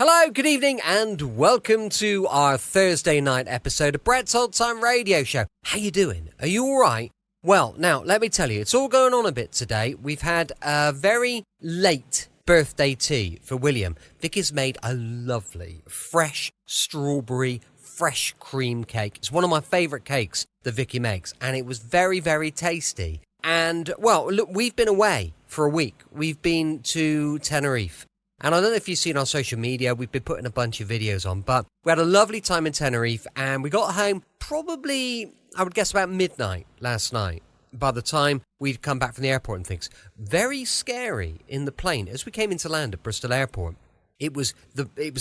Hello, good evening, and welcome to our Thursday night episode of Brett's Old Time Radio Show. How you doing? Are you all right? Well, now, let me tell you, it's all going on a bit today. We've had a very late birthday tea for William. Vicky's made a lovely, fresh strawberry, fresh cream cake. It's one of my favourite cakes that Vicky makes, and it was very, very tasty. And, well, look, we've been away for a week. We've been to Tenerife. And I don't know if you've seen on social media, we've been putting a bunch of videos on, but we had a lovely time in Tenerife, and we got home probably, I would guess, about midnight last night. By the time we'd come back from the airport and things, very scary in the plane. As we came into land at Bristol Airport, it was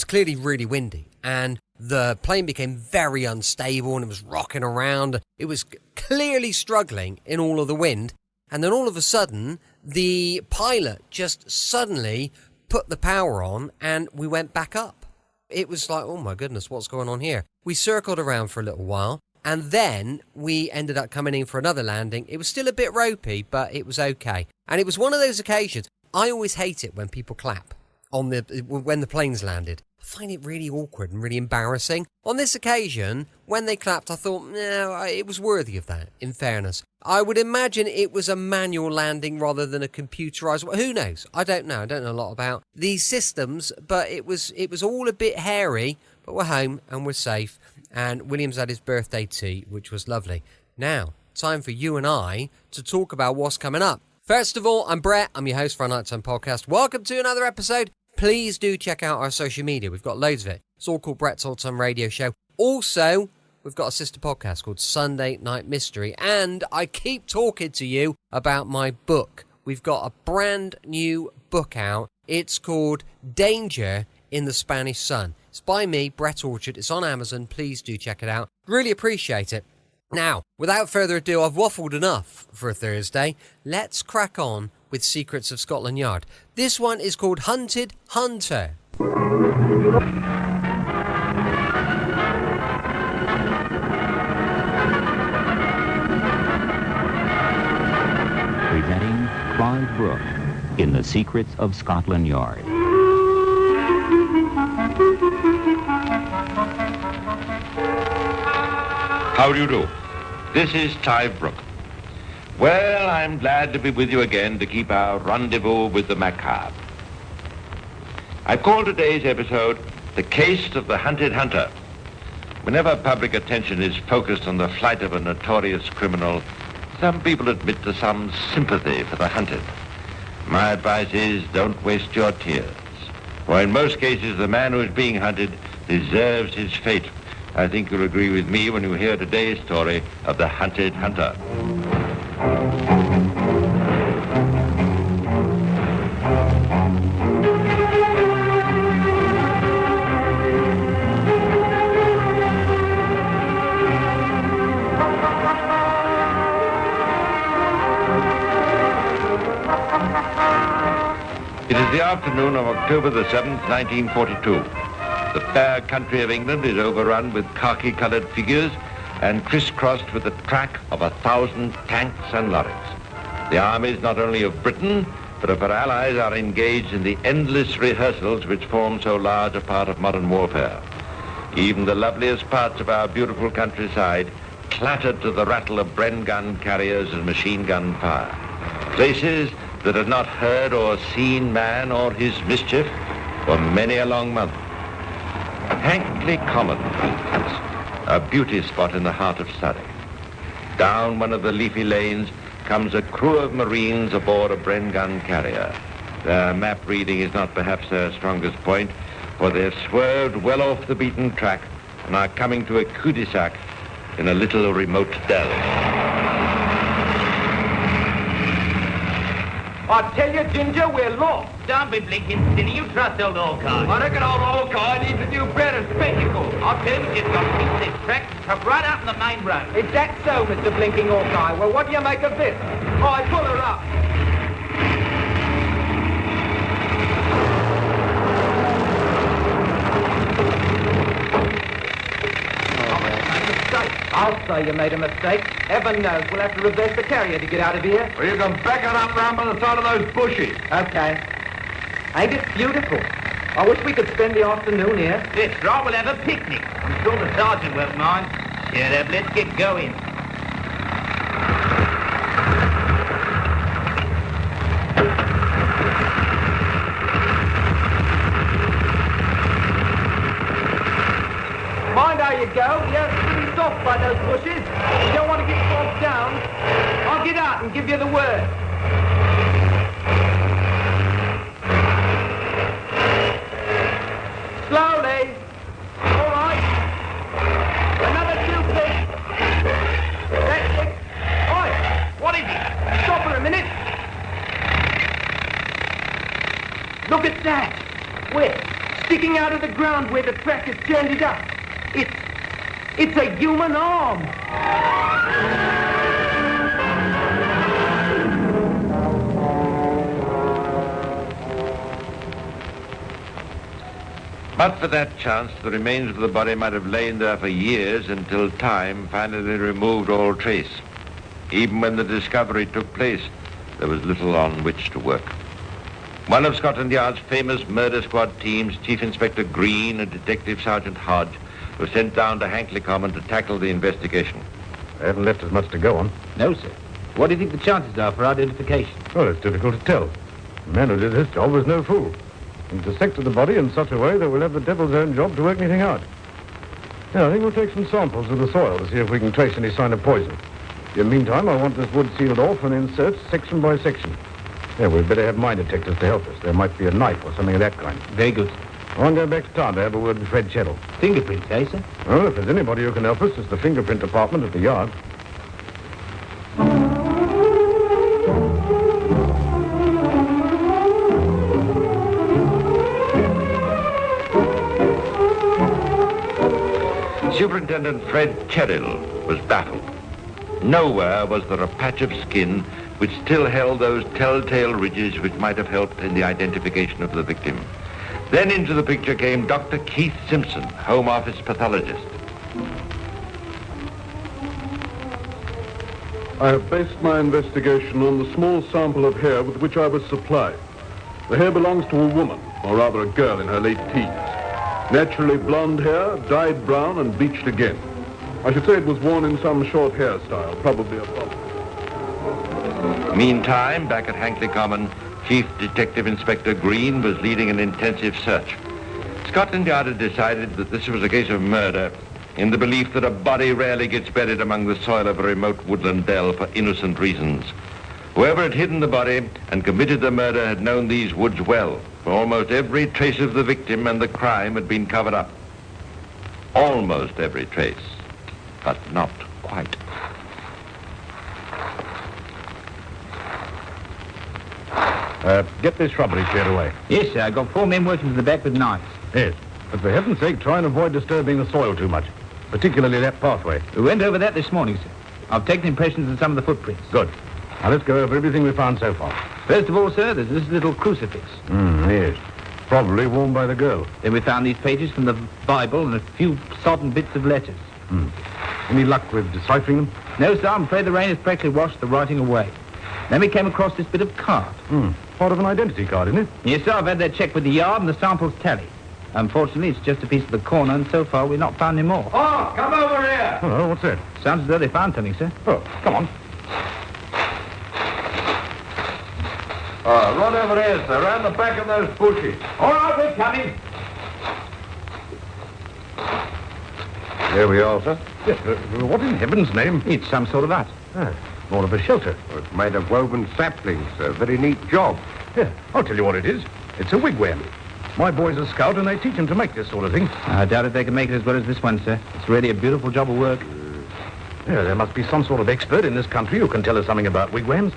clearly really windy, and the plane became very unstable, and it was rocking around. It was clearly struggling in all of the wind, and then all of a sudden, the pilot just suddenly put the power on and we went back up. It was like, oh my goodness, what's going on here? We circled around for a little while, and then we ended up coming in for another landing. It was still a bit ropey, but it was okay. And it was one of those occasions. I always hate it when people clap when the planes landed. I find it really awkward and really embarrassing. On this occasion, when they clapped, I thought, no, it was worthy of that, in fairness. I would imagine it was a manual landing rather than a computerised one. Who knows? I don't know. I don't know a lot about these systems, but it was all a bit hairy, but we're home and we're safe. And William's had his birthday tea, which was lovely. Now, time for you and I to talk about what's coming up. First of all, I'm Brett. I'm your host for our Nighttime Podcast. Welcome to another episode. Please do check out our social media. We've got loads of it. It's all called Brett's Old Time Radio Show. Also, we've got a sister podcast called Sunday Night Mystery. And I keep talking to you about my book. We've got a brand new book out. It's called Danger in the Spanish Sun. It's by me, Brett Orchard. It's on Amazon. Please do check it out. Really appreciate it. Now, without further ado, I've waffled enough for a Thursday. Let's crack on with Secrets of Scotland Yard. This one is called Hunted Hunter. Presenting Clive Brooke in The Secrets of Scotland Yard. How do you do? This is Clive Brooke. Well, I'm glad to be with you again to keep our rendezvous with the macabre. I've called today's episode The Case of the Hunted Hunter. Whenever public attention is focused on the flight of a notorious criminal, some people admit to some sympathy for the hunted. My advice is don't waste your tears, for in most cases the man who is being hunted deserves his fate. I think you'll agree with me when you hear today's story of the Hunted Hunter. It is the afternoon of October the 7th, 1942. The fair country of England is overrun with khaki-coloured figures and crisscrossed with the track of 1,000 tanks and lorries. The armies not only of Britain, but of her allies are engaged in the endless rehearsals which form so large a part of modern warfare. Even the loveliest parts of our beautiful countryside clattered to the rattle of Bren gun carriers and machine gun fire. Places that had not heard or seen man or his mischief for many a long month. Hankley Common, for instance, a beauty spot in the heart of Surrey. Down one of the leafy lanes comes a crew of Marines aboard a Bren gun carrier. Their map reading is not perhaps their strongest point, for they've swerved well off the beaten track and are coming to a cul-de-sac in a little remote dell. I tell you, Ginger, we're lost. Don't be blinking silly. You trust old Orcard. I reckon old Hawkeye needs a new pair of spectacles. I'll tell you, we've just got to keep this track tucked right out in the main road. Is that so, Mr. Blinking Hawkeye? Well, what do you make of this? I pull her up. I'll say you made a mistake. Heaven knows we'll have to reverse the carrier to get out of here. Well, you can back it up round by the side of those bushes. Okay. Ain't it beautiful? I wish we could spend the afternoon here. That's right, we'll have a picnic. I'm sure the sergeant won't mind. Shut up, let's get going. Mind how you go. You're pretty soft by those bushes. You don't want to get bogged down. I'll get out and give you the word. Slowly. All right. Another 2 feet. That's it. Oi, What is it? stop for a minute. Look at that. Where? Sticking out of the ground where the track has turned it up. It's a human arm. But for that chance, the remains of the body might have lain there for years until time finally removed all trace. Even when the discovery took place, there was little on which to work. One of Scotland Yard's famous murder squad teams, Chief Inspector Green and Detective Sergeant Hodge, were sent down to Hankley Common to tackle the investigation. They haven't left us much to go on. No, sir. What do you think the chances are for identification? Well, it's difficult to tell. The man who did this job was no fool. He dissected the body in such a way that we'll have the devil's own job to work anything out. Yeah, I think we'll take some samples of the soil to see if we can trace any sign of poison. In the meantime, I want this wood sealed off and then searched section by section. Yeah, we'd better have mine detectors to help us. There might be a knife or something of that kind. Very good. I want to go back to town to have a word with Fred Cheddle. Fingerprints, eh, sir? Well, if there's anybody who can help us, it's the fingerprint department at the yard. Superintendent Fred Cheryl was baffled. Nowhere was there a patch of skin which still held those telltale ridges which might have helped in the identification of the victim. Then into the picture came Dr. Keith Simpson, Home Office pathologist. I have based my investigation on the small sample of hair with which I was supplied. The hair belongs to a woman, or rather a girl in her late teens. Naturally blonde hair, dyed brown and bleached again. I should say it was worn in some short hairstyle, probably a bob. Meantime, back at Hankley Common, Chief Detective Inspector Green was leading an intensive search. Scotland Yard had decided that this was a case of murder in the belief that a body rarely gets buried among the soil of a remote woodland dell for innocent reasons. Whoever had hidden the body and committed the murder had known these woods well, for almost every trace of the victim and the crime had been covered up. Almost every trace, but not quite. Get this shrubbery cleared away. Yes, sir. I've got 4 men working to the back with knives. Yes, but for heaven's sake, try and avoid disturbing the soil too much, particularly that pathway. We went over that this morning, sir. I've taken impressions of some of the footprints. Good. Now let's go over everything we found so far. First of all, sir, there's this little crucifix. Yes. Probably worn by the girl. Then we found these pages from the Bible and a few sodden bits of letters. Any luck with deciphering them? No, sir, I'm afraid the rain has practically washed the writing away. Then we came across this bit of card. Part of an identity card, isn't it? Yes, sir, I've had that checked with the yard and the samples tally. Unfortunately, it's just a piece of the corner, and so far we've not found any more. Oh, come over here. Oh, what's that? Sounds as though they found something, sir. Oh, come on. Run over here, sir, around the back of those bushes. All right, we're coming. There we are, sir. Yes, what in heaven's name? It's some sort of hut. More of a shelter. It's made of woven saplings, sir. Very neat job. Yeah, I'll tell you what it is. It's a wigwam. My boy's a scout, and they teach him to make this sort of thing. I doubt if they can make it as well as this one, sir. It's really a beautiful job of work. Yeah, there must be some sort of expert in this country who can tell us something about wigwams.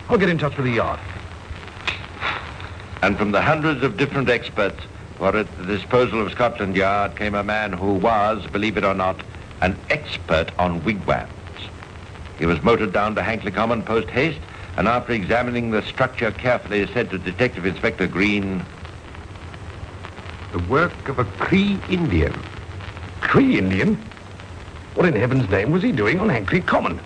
I'll get in touch with the yard. And from the hundreds of different experts who are at the disposal of Scotland Yard came a man who was, believe it or not, an expert on wigwams. He was motored down to Hankley Common post-haste, and after examining the structure carefully, said to Detective Inspector Green, "The work of a Cree Indian." Cree Indian? What in heaven's name was he doing on Hankley Common?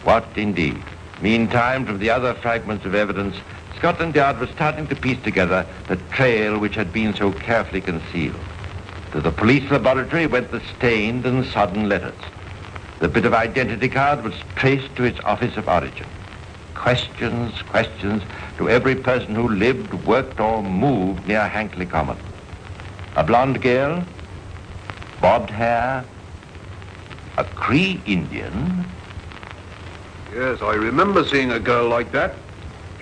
What indeed? Meantime, from the other fragments of evidence, Scotland Yard was starting to piece together the trail which had been so carefully concealed. To the police laboratory went the stained and sodden letters. The bit of identity card was traced to its office of origin. Questions to every person who lived, worked, or moved near Hankley Common. A blonde girl, bobbed hair, a Cree Indian. Yes, I remember seeing a girl like that.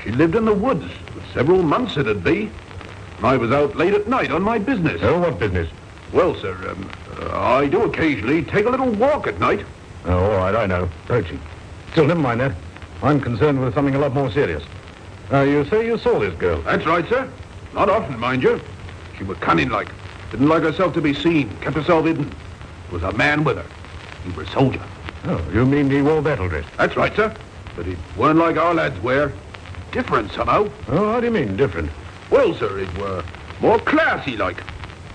She lived in the woods for several months, it'd be. And I was out late at night on my business. Oh, what business? Well, sir, I do occasionally take a little walk at night. Oh, all right, I know. Poaching. Still, never mind that. I'm concerned with something a lot more serious. You say you saw this girl? That's right, sir. Not often, mind you. She was cunning like. Didn't like herself to be seen. Kept herself hidden. There was a man with her. He was a soldier. Oh, you mean he wore battle dress? That's right, sir. But he weren't like our lads wear. Different, somehow. Oh, how do you mean, different? Well, sir, it were more classy like.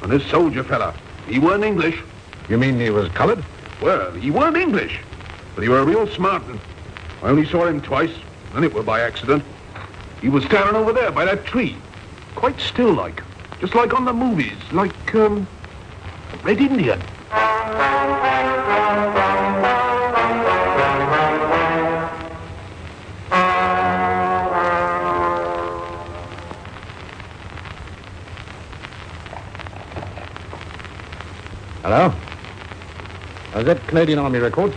And this soldier fella, he weren't English. You mean he was coloured? Well, he weren't English. But he were real smart. And I only saw him twice, and it were by accident. He was standing over there by that tree. Quite still like. Just like on the movies. Like, a Red Indian. Hello? Is that Canadian Army record?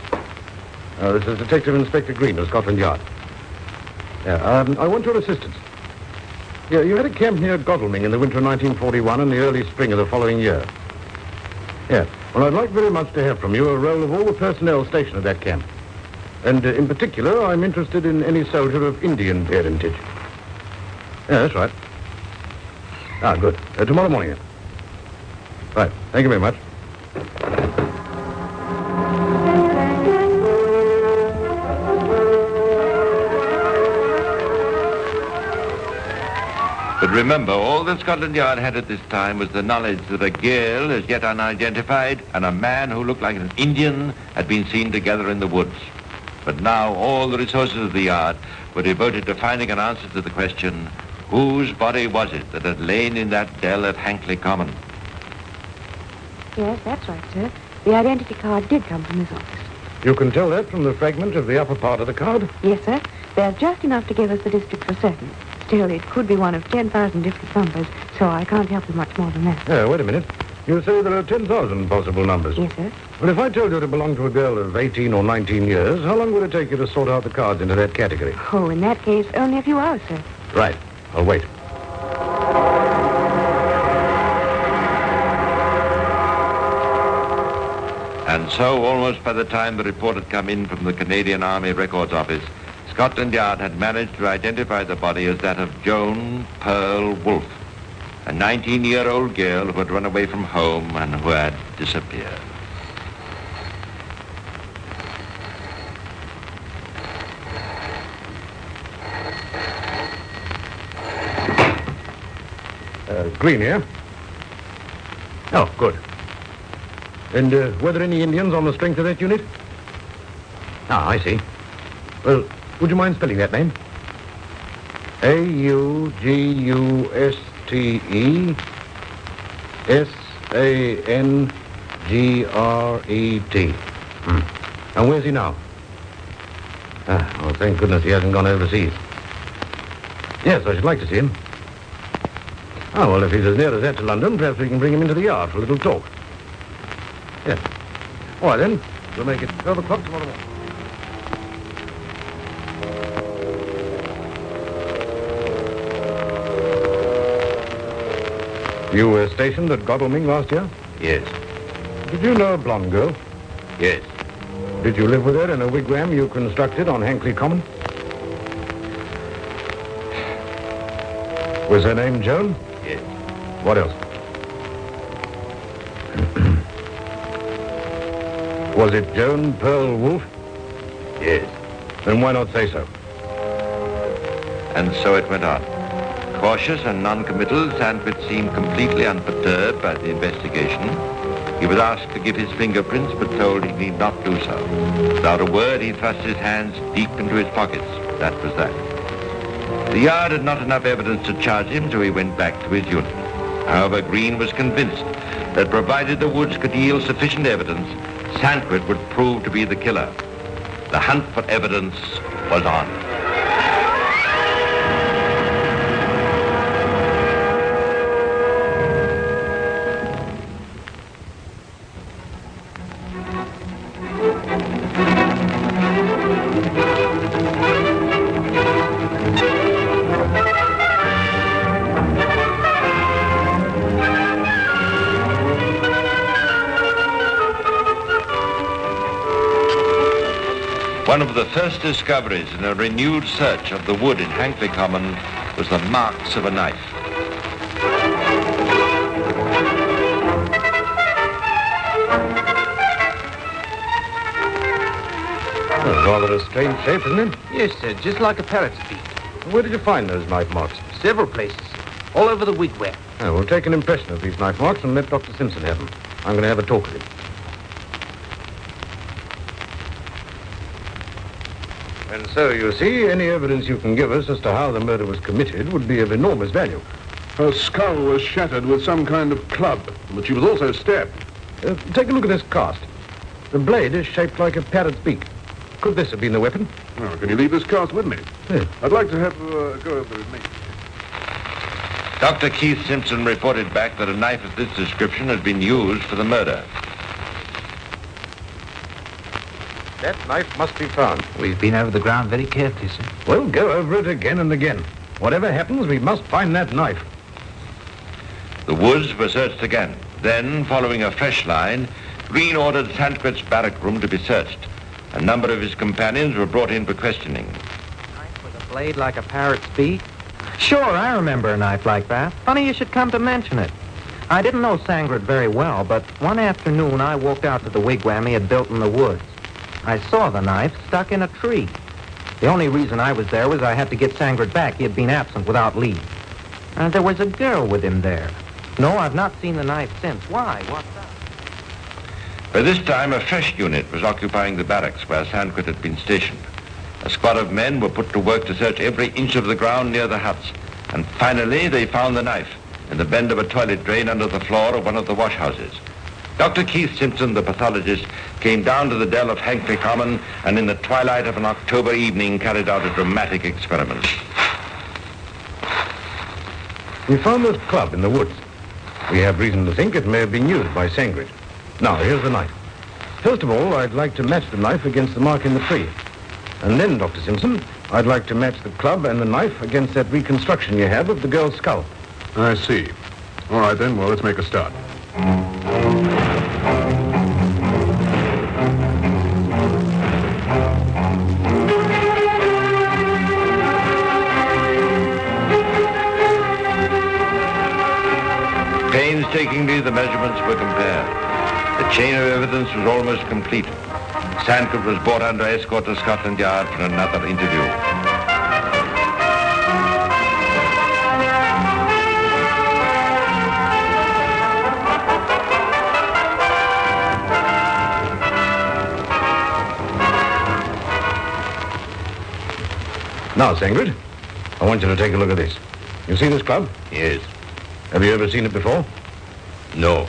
This is Detective Inspector Green of Scotland Yard. Yeah, I want your assistance. Yeah, you had a camp near Godalming in the winter of 1941 and the early spring of the following year. Yeah, well, I'd like very much to have from you a roll of all the personnel stationed at that camp. And in particular, I'm interested in any soldier of Indian parentage. Yeah, that's right. Ah, good. Tomorrow morning, then. Right, thank you very much. But remember, all that Scotland Yard had at this time was the knowledge that a girl as yet unidentified and a man who looked like an Indian had been seen together in the woods. But now all the resources of the yard were devoted to finding an answer to the question, whose body was it that had lain in that dell at Hankley Common? Yes, that's right, sir. The identity card did come from his office. You can tell that from the fragment of the upper part of the card? Yes, sir. There's just enough to give us the district for certain. Still, it could be one of 10,000 different numbers, so I can't help you much more than that. Wait a minute. You say there are 10,000 possible numbers? Yes, sir. Well, if I told you to belong to a girl of 18 or 19 years, how long would it take you to sort out the cards into that category? Oh, in that case, only a few hours, sir. Right. I'll wait. And so, almost by the time the report had come in from the Canadian Army Records Office, Scotland Yard had managed to identify the body as that of Joan Pearl Wolfe, a 19-year-old girl who had run away from home and who had disappeared. Green here? Oh, good. And were there any Indians on the strength of that unit? Ah, I see. Well, would you mind spelling that name? Augustesangrete. And where's he now? Ah, well, thank goodness he hasn't gone overseas. Yes, I should like to see him. Oh, well, if he's as near as that to London, perhaps we can bring him into the yard for a little talk. Yes. All right, then. We'll make it 12 o'clock tomorrow morning. You were stationed at Godalming last year? Yes. Did you know a blonde girl? Yes. Did you live with her in a wigwam you constructed on Hankley Common? Was her name Joan? Yes. What else? Was it Joan Pearl Wolfe? Yes. Then why not say so? And so it went on. Cautious and non-committal, Sandford seemed completely unperturbed by the investigation. He was asked to give his fingerprints, but told he need not do so. Without a word, he thrust his hands deep into his pockets. That was that. The yard had not enough evidence to charge him, so he went back to his unit. However, Green was convinced that provided the woods could yield sufficient evidence, Sandquist would prove to be the killer. The hunt for evidence was on. One of the first discoveries in a renewed search of the wood in Hankley Common was the marks of a knife. Rather a strange shape, isn't it? Yes, sir, just like a parrot's beak. Where did you find those knife marks? Several places, all over the wigwam. Oh, we'll take an impression of these knife marks and let Dr. Simpson have them. I'm going to have a talk with him. And so, you see, any evidence you can give us as to how the murder was committed would be of enormous value. Her skull was shattered with some kind of club, but she was also stabbed. Take a look at this cast. The blade is shaped like a parrot's beak. Could this have been the weapon? Well, can you leave this cast with me? Yes. I'd like to have a go over it, mate. Dr. Keith Simpson reported back that a knife of this description had been used for the murder. That knife must be found. We've been over the ground very carefully, sir. We'll go over it again and again. Whatever happens, we must find that knife. The woods were searched again. Then, following a fresh line, Green ordered Sandquist's barrack room to be searched. A number of his companions were brought in for questioning. Knife with a blade like a parrot's beak? Sure, I remember a knife like that. Funny you should come to mention it. I didn't know Sangred very well, but one afternoon I walked out to the wigwam he had built in the woods. I saw the knife stuck in a tree. The only reason I was there was I had to get Sangred back. He had been absent without leave. There was a girl with him there. No, I've not seen the knife since. Why? What's up? By this time, a fresh unit was occupying the barracks where Sandquist had been stationed. A squad of men were put to work to search every inch of the ground near the huts. And finally, they found the knife in the bend of a toilet drain under the floor of one of the wash houses. Dr. Keith Simpson, the pathologist, came down to the dell of Hankley Common and in the twilight of an October evening carried out a dramatic experiment. We found this club in the woods. We have reason to think it may have been used by Sangred. Now, here's the knife. First of all, I'd like to match the knife against the mark in the tree. And then, Dr. Simpson, I'd like to match the club and the knife against that reconstruction you have of the girl's skull. I see. All right, then. Well, let's make a start. Painstakingly, the measurements were compared. The chain of evidence was almost complete. Sandquist was brought under escort to Scotland Yard for another interview. Now, Sangred, I want you to take a look at this. You see this club? Yes. Have you ever seen it before? No.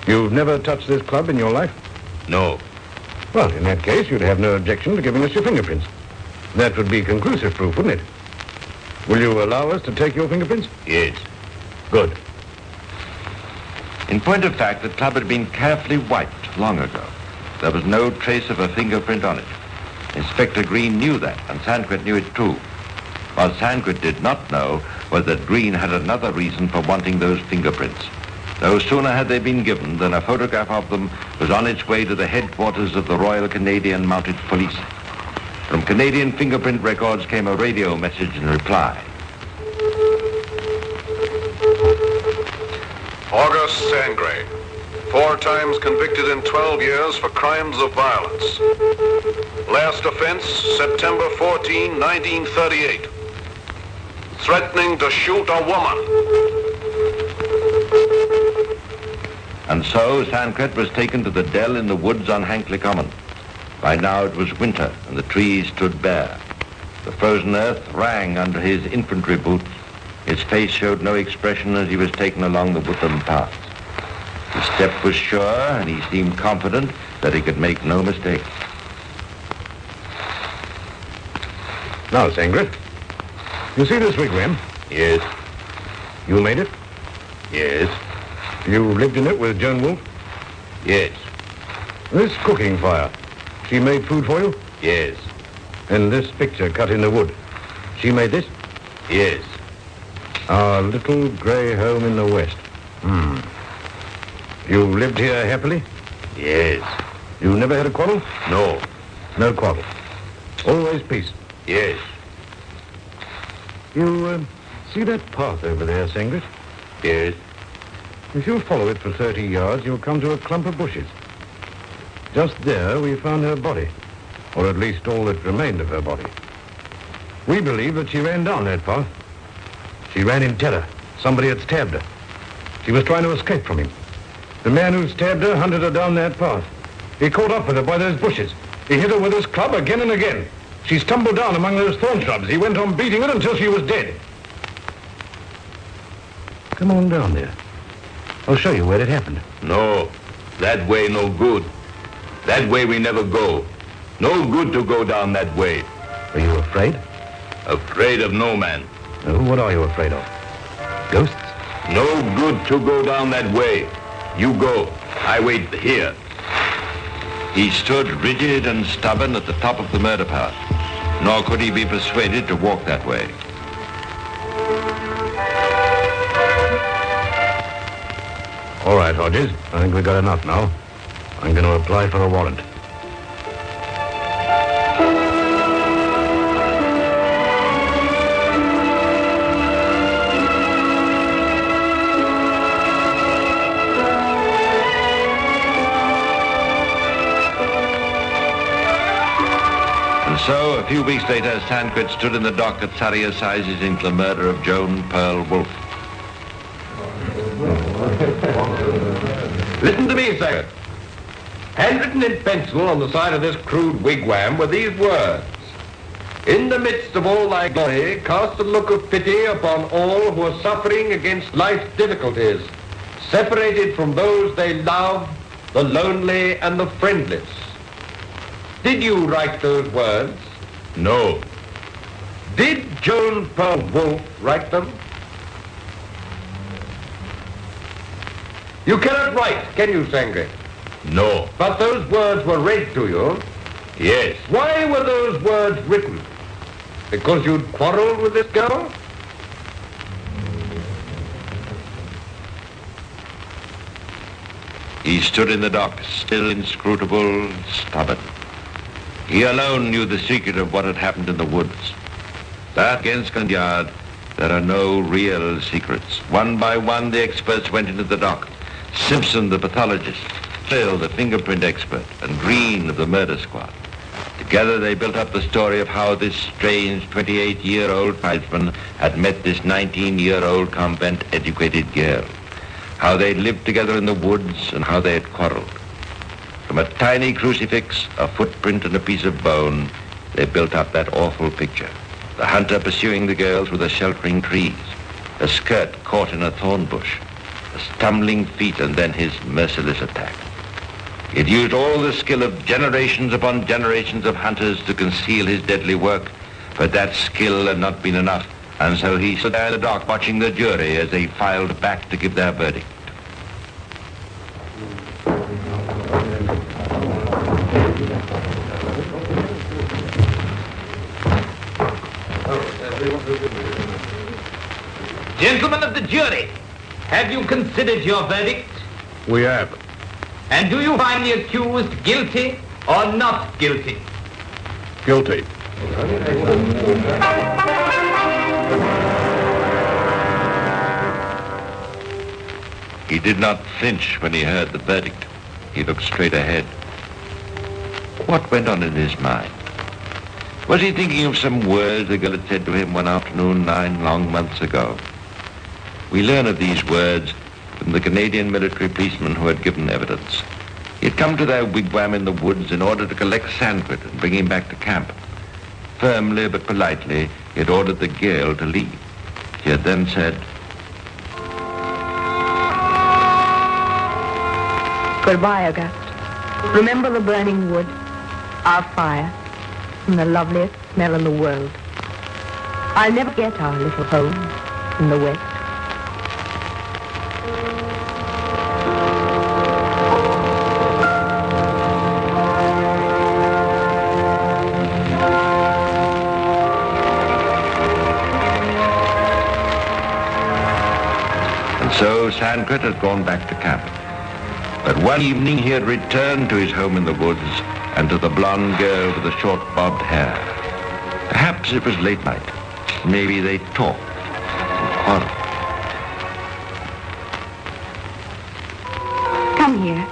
You've never touched this club in your life? No. Well, in that case, you'd have no objection to giving us your fingerprints. That would be conclusive proof, wouldn't it? Will you allow us to take your fingerprints? Yes. Good. In point of fact, the club had been carefully wiped long ago. There was no trace of a fingerprint on it. Inspector Green knew that, and Sandquist knew it too. What Sandquist did not know was that Green had another reason for wanting those fingerprints. No sooner had they been given than a photograph of them was on its way to the headquarters of the Royal Canadian Mounted Police. From Canadian fingerprint records came a radio message in reply. August Sangre, 4 times convicted in 12 years for crimes of violence. Last offense, September 14, 1938. Threatening to shoot a woman. And so Sandquist was taken to the dell in the woods on Hankley Common. By now it was winter and the trees stood bare. The frozen earth rang under his infantry boots. His face showed no expression as he was taken along the woodland path. His step was sure, and he seemed confident that he could make no mistake. Now, Sangret, you see this wigwam? Yes. You made it? Yes. You lived in it with Joan Wolfe? Yes. This cooking fire, she made food for you? Yes. And this picture cut in the wood, she made this? Yes. Our little grey home in the west. You lived here happily? Yes. You never had a quarrel? No. No quarrel. Always peace? Yes. You see that path over there, Sangret? Yes. If you follow it for 30 yards, you'll come to a clump of bushes. Just there, we found her body, or at least all that remained of her body. We believe that she ran down that path. She ran in terror. Somebody had stabbed her. She was trying to escape from him. The man who stabbed her hunted her down that path. He caught up with her by those bushes. He hit her with his club again and again. She stumbled down among those thorn shrubs. He went on beating her until she was dead. Come on down there. I'll show you where it happened. No. That way no good. That way we never go. No good to go down that way. Are you afraid? Afraid of no man. What are you afraid of? Ghosts? No good to go down that way. You go. I wait here. He stood rigid and stubborn at the top of the murder path, nor could he be persuaded to walk that way. All right, Hodges. I think we've got enough now. I'm going to apply for a warrant. And so, a few weeks later, Sandquist stood in the dock at Surrey Assizes into the murder of Joan Pearl Wolfe. Listen to me, sir. Handwritten in pencil on the side of this crude wigwam were these words. In the midst of all thy glory, cast a look of pity upon all who are suffering against life's difficulties, separated from those they love, the lonely and the friendless. Did you write those words? No. Did Joan Pearl Wolfe write them? You cannot write, can you, Sangre? No. But those words were read to you. Yes. Why were those words written? Because you'd quarreled with this girl? He stood in the dock, still inscrutable, stubborn. He alone knew the secret of what had happened in the woods. But against Scotland Yard, there are no real secrets. One by one, the experts went into the dock. Simpson, the pathologist, Phil, the fingerprint expert, and Green of the murder squad. Together, they built up the story of how this strange 28-year-old tribesman had met this 19-year-old convent-educated girl. How they'd lived together in the woods and how they had quarreled. From a tiny crucifix, a footprint, and a piece of bone, they built up that awful picture. The hunter pursuing the girl through the sheltering trees, a skirt caught in a thorn bush, the stumbling feet, and then his merciless attack. He had used all the skill of generations upon generations of hunters to conceal his deadly work, but that skill had not been enough, and so he stood there in the dock watching the jury as they filed back to give their verdict. Gentlemen of the jury, have you considered your verdict? We have. And do you find the accused guilty or not guilty? Guilty. He did not flinch when he heard the verdict. He looked straight ahead. What went on in his mind? Was he thinking of some words the girl had said to him one afternoon 9 long months ago? We learn of these words from the Canadian military policeman who had given evidence. He had come to their wigwam in the woods in order to collect Sandquist and bring him back to camp. firmly but politely he had ordered the gale to leave. He had then said, Goodbye, August. Remember the burning wood, our fire, and the loveliest smell in the world. I'll never get our little home in the west. So Sandgret had gone back to camp. But one evening he had returned to his home in the woods and to the blonde girl with the short bobbed hair. Perhaps it was late night. Maybe they talked and quarreled. Come here.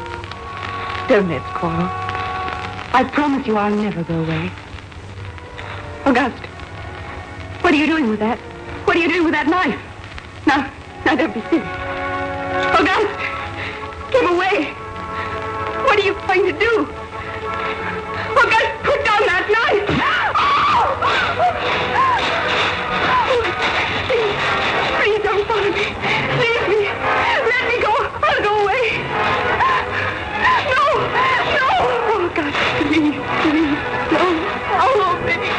Don't let's quarrel. I promise you I'll never go away. August, what are you doing with that? What are you doing with that knife? Now don't be silly. August, give away. What are you going to do? August, put down that knife. Please don't follow me. Leave me. Let me go. I'll go away. No. Oh, God, please. No. Oh, baby.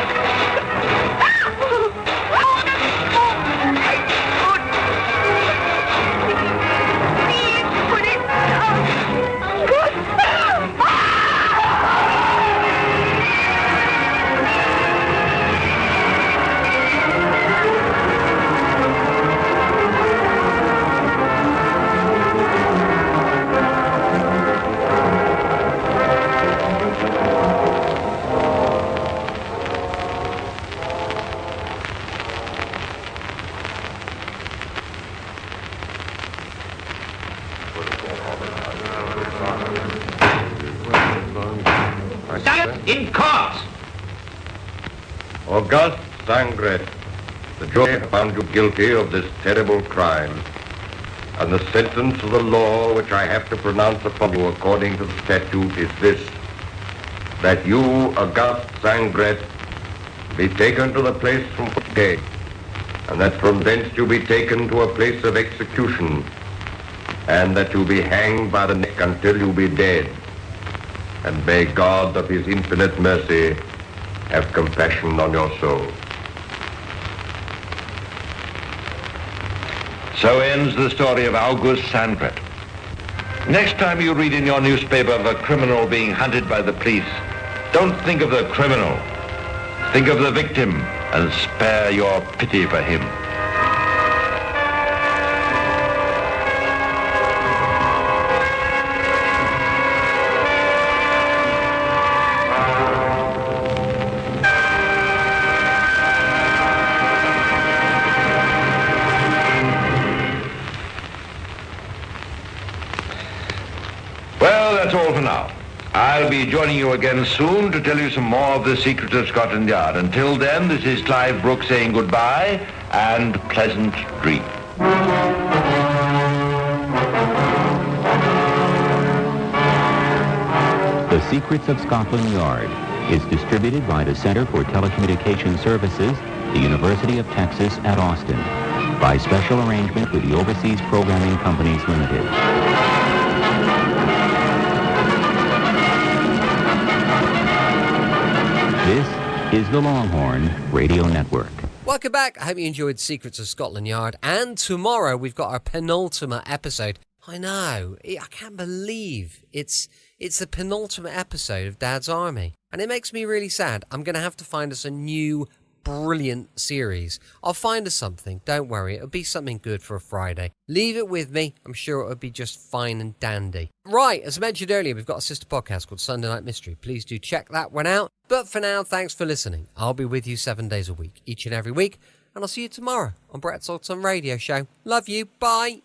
In court! August Sangret, the jury found you guilty of this terrible crime, and the sentence of the law which I have to pronounce upon you according to the statute is this, that you, August Sangret, be taken to the place from which you came, and that from thence you be taken to a place of execution, and that you be hanged by the neck until you be dead. And may God of his infinite mercy have compassion on your soul. So ends the story of August Sandgret. Next time you read in your newspaper of a criminal being hunted by the police, don't think of the criminal. Think of the victim and spare your pity for him. That's all for now. I'll be joining you again soon to tell you some more of the secrets of Scotland Yard. Until then, this is Clive Brooks saying goodbye and pleasant dreams. The Secrets of Scotland Yard is distributed by the Center for Telecommunication Services, the University of Texas at Austin, by special arrangement with the Overseas Programming Companies Limited. This is the Longhorn Radio Network. Welcome back. I hope you enjoyed Secrets of Scotland Yard. And tomorrow we've got our penultimate episode. I know, I can't believe it's the penultimate episode of Dad's Army. And it makes me really sad. I'm going to have to find us a new brilliant series. I'll find us something. Don't worry. It'll be something good for a Friday. Leave it with me. I'm sure it'll be just fine and dandy. Right, as I mentioned earlier, we've got a sister podcast called Sunday Night Mystery. Please do check that one out. But for now, thanks for listening. I'll be with you 7 days a week, each and every week. And I'll see you tomorrow on Brett's Old Time Radio Show. Love you. Bye.